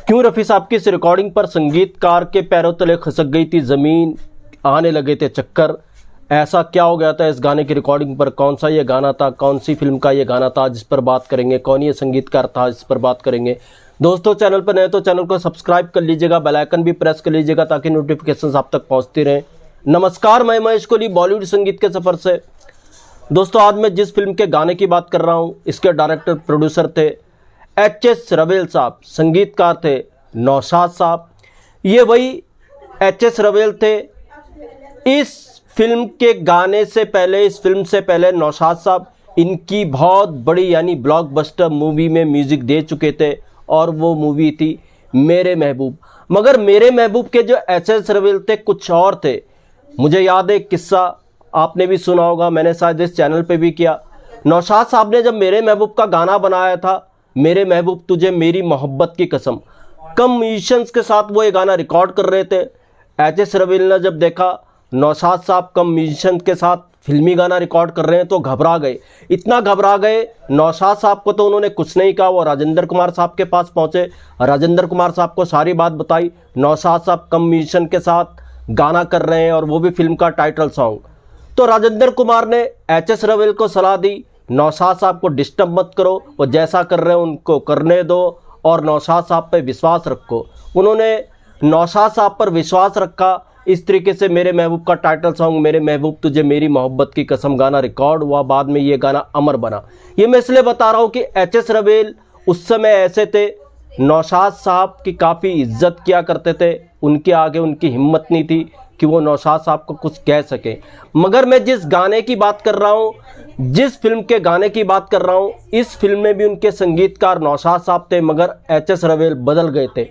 क्यों रफ़ी साहब की इस रिकॉर्डिंग पर संगीतकार के पैरों तले खिसक गई थी ज़मीन, आने लगे थे चक्कर। ऐसा क्या हो गया था इस गाने की रिकॉर्डिंग पर? कौन सा ये गाना था, कौन सी फिल्म का ये गाना था, जिस पर बात करेंगे। कौन ये संगीतकार था, इस पर बात करेंगे। दोस्तों, चैनल पर नए तो चैनल को सब्सक्राइब कर लीजिएगा, बेल आइकन भी प्रेस कर लीजिएगा ताकि नोटिफिकेशन आप तक पहुँचती रहें। नमस्कार, मैं महेश कोहली बॉलीवुड संगीत के सफ़र से। दोस्तों, आज मैं जिस फिल्म के गाने की बात कर रहा हूँ, इसके डायरेक्टर प्रोड्यूसर थे एच.एस. रवेल साहब, संगीतकार थे नौशाद साहब। ये वही एच.एस. रवेल थे। इस फिल्म के गाने से पहले, इस फिल्म से पहले नौशाद साहब इनकी बहुत बड़ी यानी ब्लॉकबस्टर मूवी में म्यूज़िक दे चुके थे और वो मूवी थी मेरे महबूब। मगर मेरे महबूब के जो एच.एस. रवेल थे कुछ और थे। मुझे याद है, किस्सा आपने भी सुना होगा, मैंने शायद इस चैनल पे भी किया। नौशाद साहब ने जब मेरे महबूब का गाना बनाया था, मेरे महबूब तुझे मेरी मोहब्बत की कसम, कम म्यूजिशियंस के साथ वो ये गाना रिकॉर्ड कर रहे थे। एच.एस. रवेल ने जब देखा नौशाद साहब कम म्यूजिशियंस के साथ फिल्मी गाना रिकॉर्ड कर रहे हैं तो घबरा गए। इतना घबरा गए नौशाद साहब को तो उन्होंने कुछ नहीं कहा। वो राजेंद्र कुमार साहब के पास पहुंचे, राजेंद्र कुमार साहब को सारी बात बताई। नौशाद साहब कम म्यूजिशियन के साथ गाना कर रहे हैं और वो भी फिल्म का टाइटल सॉन्ग। तो राजेंद्र कुमार ने एच.एस. रवेल को सलाह दी, नौशाद साहब को डिस्टर्ब मत करो, वो जैसा कर रहे हैं उनको करने दो और नौशाद साहब पे विश्वास रखो। उन्होंने नौशाद साहब पर विश्वास रखा। इस तरीके से मेरे महबूब का टाइटल सॉन्ग मेरे महबूब तुझे मेरी मोहब्बत की कसम गाना रिकॉर्ड हुआ। बाद में ये गाना अमर बना। ये मैं इसलिए बता रहा हूँ कि एच.एस. रवेल उस समय ऐसे थे, नौशाद साहब की काफ़ी इज्जत किया करते थे। उनके आगे उनकी हिम्मत नहीं थी कि वो नौशाद साहब को कुछ कह सके। मगर मैं जिस गाने की बात कर रहा हूँ, जिस फिल्म के गाने की बात कर रहा हूँ, इस फिल्म में भी उनके संगीतकार नौशाद साहब थे, मगर एच.एस. रवेल बदल गए थे।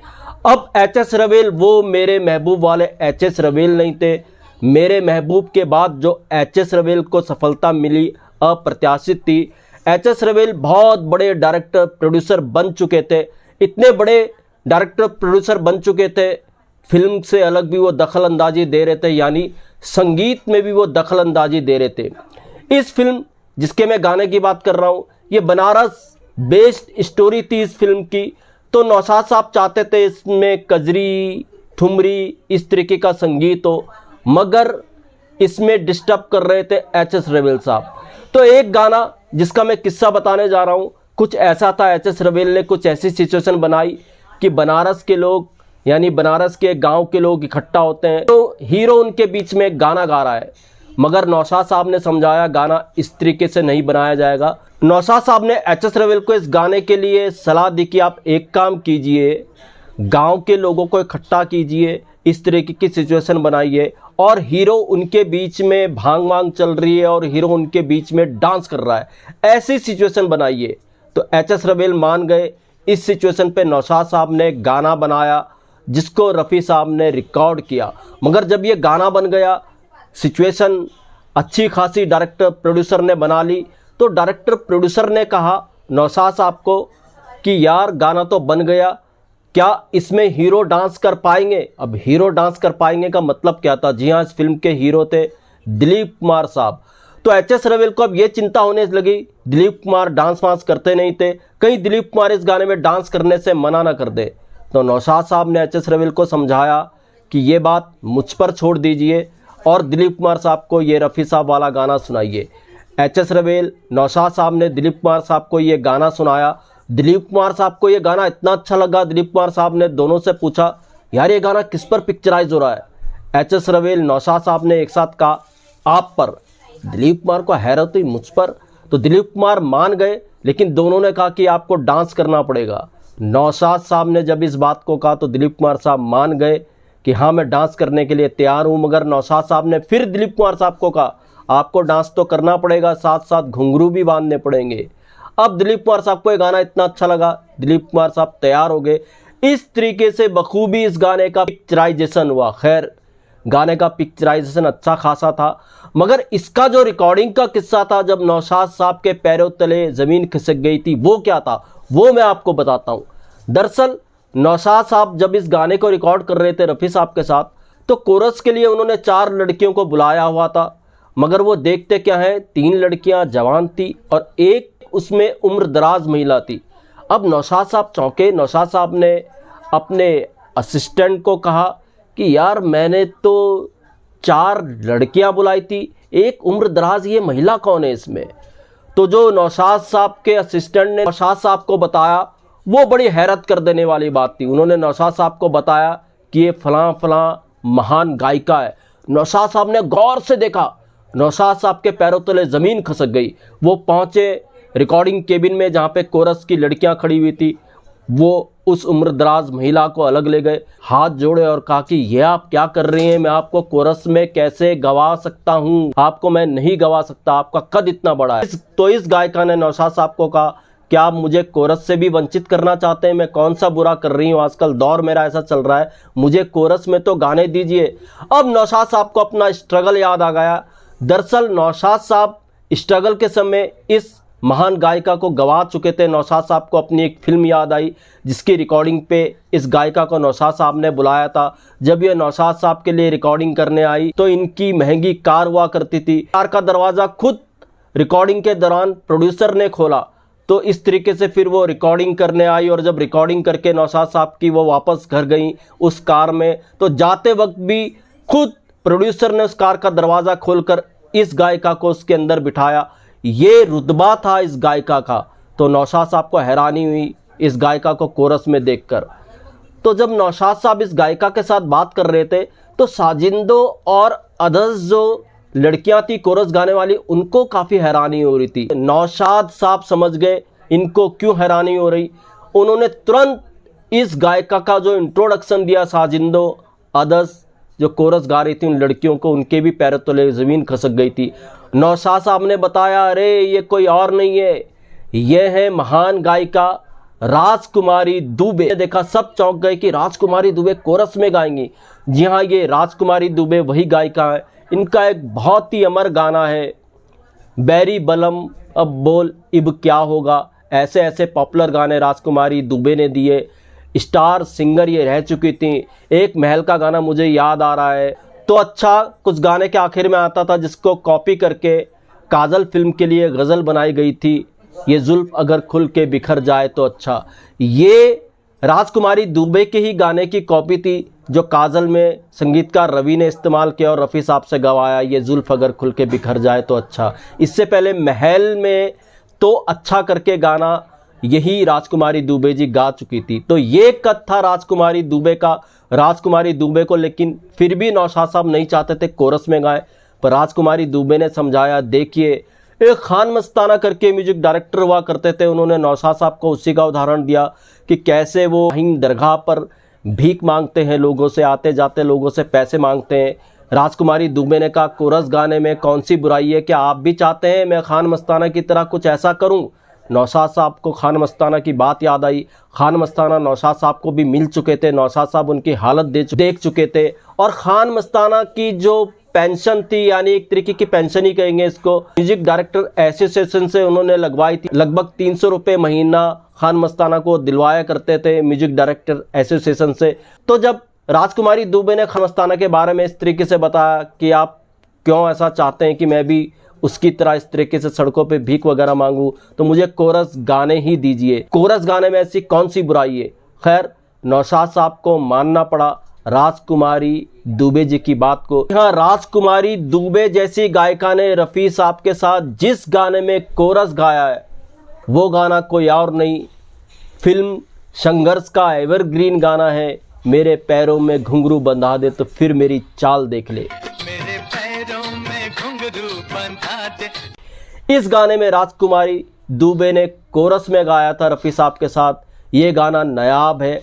अब एच.एस. रवेल वो मेरे महबूब वाले एच.एस. रवेल नहीं थे। मेरे महबूब के बाद जो एच.एस. रवेल को सफलता मिली अप्रत्याशित थी। एच.एस. रवेल बहुत बड़े डायरेक्टर प्रोड्यूसर बन चुके थे। इतने बड़े डायरेक्टर प्रोड्यूसर बन चुके थे, फिल्म से अलग भी वो दखल अंदाजी दे रहे थे, यानी संगीत में भी वो दखल अंदाजी दे रहे थे। इस फिल्म जिसके मैं गाने की बात कर रहा हूँ, ये बनारस बेस्ड स्टोरी थी इस फिल्म की। तो नौशाद साहब चाहते थे इसमें कजरी, ठुमरी, इस तरीके का संगीत हो, मगर इसमें डिस्टर्ब कर रहे थे एच.एस. रवेल साहब। तो एक गाना जिसका मैं किस्सा बताने जा रहा हूँ, कुछ ऐसा था, एच.एस. रवेल ने कुछ ऐसी सिचुएशन बनाई कि बनारस के लोग यानी बनारस के गांव के लोग इकट्ठा होते हैं, तो हीरो उनके बीच में एक गाना गा रहा है। मगर नौशाद साहब ने समझाया गाना इस तरीके से नहीं बनाया जाएगा। नौशाद साहब ने एच.एस. रवेल को इस गाने के लिए सलाह दी कि आप एक काम कीजिए, गांव के लोगों को इकट्ठा कीजिए, इस तरीके की सिचुएशन बनाइए और हीरो उनके बीच में भांग वांग चल रही है और हीरो उनके बीच में डांस कर रहा है, ऐसी सिचुएशन बनाइए। तो एच.एस. रवेल मान गए। इस सिचुएशन पे नौशाद साहब ने गाना बनाया जिसको रफ़ी साहब ने रिकॉर्ड किया। मगर जब ये गाना बन गया, सिचुएशन अच्छी खासी डायरेक्टर प्रोड्यूसर ने बना ली, तो डायरेक्टर प्रोड्यूसर ने कहा नौशाद साहब को कि यार गाना तो बन गया, क्या इसमें हीरो डांस कर पाएंगे? अब हीरो डांस कर पाएंगे का मतलब क्या था? जी हाँ, इस फिल्म के हीरो थे दिलीप कुमार साहब। तो एच.एस. रवेल को अब ये चिंता होने लगी, दिलीप कुमार डांस वांस करते नहीं थे, कहीं दिलीप कुमार इस गाने में डांस करने से मना ना कर दे। तो नौशाद साहब ने एच.एस. रवेल को समझाया कि ये बात मुझ पर छोड़ दीजिए और दिलीप कुमार साहब को ये रफ़ी साहब वाला गाना सुनाइए। एच.एस. रवेल, नौशाद साहब ने दिलीप कुमार साहब को ये गाना सुनाया। दिलीप कुमार साहब को ये गाना इतना अच्छा लगा, दिलीप कुमार साहब ने दोनों से पूछा यार ये गाना किस पर पिक्चराइज हो रहा है? एच.एस. रवेल, नौशाद साहब ने एक साथ कहा आप पर। दिलीप कुमार को हैरत हुई, मुझ पर? तो दिलीप कुमार मान गए, लेकिन दोनों ने कहा कि आपको डांस करना पड़ेगा। नौशाद साहब ने जब इस बात को कहा तो दिलीप कुमार साहब मान गए कि हाँ मैं डांस करने के लिए तैयार हूँ। मगर नौशाद साहब ने फिर दिलीप कुमार साहब को कहा आपको डांस तो करना पड़ेगा, साथ साथ घुंघरू भी बांधने पड़ेंगे। अब दिलीप कुमार साहब को ये गाना इतना अच्छा लगा, दिलीप कुमार साहब तैयार हो गए। इस तरीके से बखूबी इस गाने का पिक्चराइजेशन हुआ। खैर, गाने का पिक्चराइजेशन अच्छा खासा था, मगर इसका जो रिकॉर्डिंग का किस्सा था, जब नौशाद साहब के पैरों तले ज़मीन खिसक गई थी, वो क्या था वो मैं आपको बताता हूँ। दरअसल नौशाद साहब जब इस गाने को रिकॉर्ड कर रहे थे रफ़ी साहब के साथ, तो कोरस के लिए उन्होंने 4 लड़कियों को बुलाया हुआ था। मगर वो देखते क्या है, 3 लड़कियां जवान थी और एक उसमें उम्र दराज महिला थी। अब नौशाद साहब चौंके। नौशाद साहब ने अपने असिस्टेंट को कहा कि यार मैंने तो 4 लड़कियां बुलाई थी, एक उम्र दराज ये महिला कौन है इसमें। तो जो नौशाद साहब के असिस्टेंट ने नौशाद साहब को बताया, वो बड़ी हैरत कर देने वाली बात थी। उन्होंने नौशाद साहब को बताया कि ये फलां फलां महान गायिका है। नौशाद साहब ने गौर से देखा, नौशाद साहब के पैरों तले ज़मीन खसक गई। वो पहुँचे रिकॉर्डिंग केबिन में जहाँ पे कोरस की लड़कियाँ खड़ी हुई थी। वो उस उम्रदराज महिला को अलग ले गए, हाथ जोड़े और कहा कि ये आप क्या कर रही हैं, मैं आपको कोरस में कैसे गवा सकता हूँ, आपको मैं नहीं गवा सकता, आपका कद इतना बड़ा है। तो इस गायिका ने नौशाद साहब को कहा, क्या आप मुझे कोरस से भी वंचित करना चाहते हैं, मैं कौन सा बुरा कर रही हूँ, आजकल दौर मेरा ऐसा चल रहा है, मुझे कोरस में तो गाने दीजिए। अब नौशाद साहब को अपना स्ट्रगल याद आ गया। दरअसल नौशाद साहब स्ट्रगल के समय इस महान गायिका को गवा चुके थे। नौशाद साहब को अपनी एक फिल्म याद आई जिसकी रिकॉर्डिंग पे इस गायिका को नौशाद साहब ने बुलाया था। जब ये नौशाद साहब के लिए रिकॉर्डिंग करने आई तो इनकी महंगी कार हुआ करती थी। कार का दरवाज़ा खुद रिकॉर्डिंग के दौरान प्रोड्यूसर ने खोला। तो इस तरीके से फिर वो रिकॉर्डिंग करने आई और जब रिकॉर्डिंग करके नौशाद साहब की वो वापस घर गई उस कार में, तो जाते वक्त भी खुद प्रोड्यूसर ने उस कार का दरवाज़ा खोलकर इस गायिका को उसके अंदर बिठाया। ये रुतबा था इस गायिका का। तो नौशाद साहब को हैरानी हुई इस गायिका को कोरस में देखकर। तो जब नौशाद साहब इस गायिका के साथ बात कर रहे थे तो साजिंदो और अदर्स जो लड़कियां थी कोरस गाने वाली, उनको काफ़ी हैरानी हो रही थी। नौशाद साहब समझ गए इनको क्यों हैरानी हो रही। उन्होंने तुरंत इस गायिका का जो इंट्रोडक्शन दिया, साजिंदो अदर्स जो कोरस गा रही थी उन लड़कियों को, उनके भी पैरों तले ज़मीन खसक गई थी। नौशाद साहब ने बताया, अरे ये कोई और नहीं है, ये है महान गायिका राजकुमारी दुबे। देखा सब चौंक गए कि राजकुमारी दुबे कोरस में गाएंगी। जी हाँ, ये राजकुमारी दुबे वही गायिका है। इनका एक बहुत ही अमर गाना है, बैरी बलम अब बोल इब क्या होगा। ऐसे ऐसे पॉपुलर गाने राजकुमारी दुबे ने दिए। स्टार सिंगर ये रह चुकी थी। एक महल का गाना मुझे याद आ रहा है। तो अच्छा, कुछ गाने के आखिर में आता था जिसको कॉपी करके काजल फिल्म के लिए गज़ल बनाई गई थी, ये जुल्फ अगर खुल के बिखर जाए तो अच्छा। ये राजकुमारी दुबे के ही गाने की कॉपी थी जो काजल में संगीतकार रवि ने इस्तेमाल किया और रफ़ी साहब से गवाया, ये जुल्फ अगर खुल के बिखर जाए तो अच्छा। इससे पहले महल में तो अच्छा करके गाना यही राजकुमारी दुबे जी गा चुकी थी। तो ये कद था राजकुमारी दुबे का। राजकुमारी दुबे को लेकिन फिर भी नौशाद साहब नहीं चाहते थे कोरस में गाएं, पर राजकुमारी दुबे ने समझाया। देखिए, एक खान मस्ताना करके म्यूजिक डायरेक्टर हुआ करते थे, उन्होंने नौशाद साहब को उसी का उदाहरण दिया कि कैसे वो हिंद दरगाह पर भीख मांगते हैं लोगों से, आते जाते लोगों से पैसे मांगते हैं। राजकुमारी दुबे ने कहा, कोरस गाने में कौन सी बुराई है, क्या आप भी चाहते हैं मैं खान मस्ताना की तरह कुछ ऐसा करूं। नौशाद साहब को खान मस्ताना की बात याद आई। खान मस्ताना नौशाद साहब को भी मिल चुके थे, नौशाद साहब उनकी हालत देख चुके थे। और खान मस्ताना की जो पेंशन थी, यानी एक तरीके की पेंशन ही कहेंगे इसको, म्यूजिक डायरेक्टर एसोसिएशन से उन्होंने लगवाई थी। लगभग 300 रुपये महीना खान मस्ताना को दिलवाया करते थे म्यूजिक डायरेक्टर एसोसिएशन से। तो जब राजकुमारी दुबे ने खान मस्ताना के बारे में इस तरीके से बताया कि आप क्यों ऐसा चाहते हैं कि मैं भी उसकी तरह इस तरीके से सड़कों पे भीख वगैरह मांगू, तो मुझे कोरस गाने ही दीजिए। कोरस गाने में ऐसी कौन सी बुराई है। खैर, नौशाद साहब को मानना पड़ा राजकुमारी दुबे जी की बात को। हाँ, राजकुमारी दुबे जैसी गायिका ने रफ़ी साहब के साथ जिस गाने में कोरस गाया है वो गाना कोई और नहीं, फिल्म संघर्ष का एवरग्रीन गाना है, मेरे पैरों में घुंघरू बंधा दे तो फिर मेरी चाल देख ले। मेरे पैरों में घुंघरू बंधा दे। इस गाने में राजकुमारी दुबे ने कोरस में गाया था रफ़ी साहब के साथ। ये गाना नायाब है,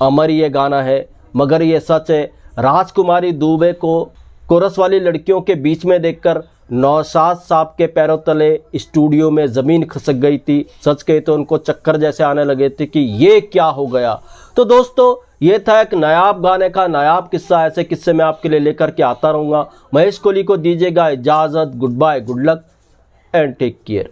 अमर ये गाना है, मगर ये सच है, राजकुमारी दुबे को कोरस वाली लड़कियों के बीच में देखकर नौशाद साहब के पैरों तले स्टूडियो में ज़मीन खसक गई थी। सच कहे तो उनको चक्कर जैसे आने लगे थे कि ये क्या हो गया। तो दोस्तों, ये था एक नायाब गाने का नायाब किस्सा। ऐसे किस्से मैं आपके लिए लेकर के आता रहूँगा। महेश कोहली को दीजिएगा इजाज़त। Good bye, good luck and take care.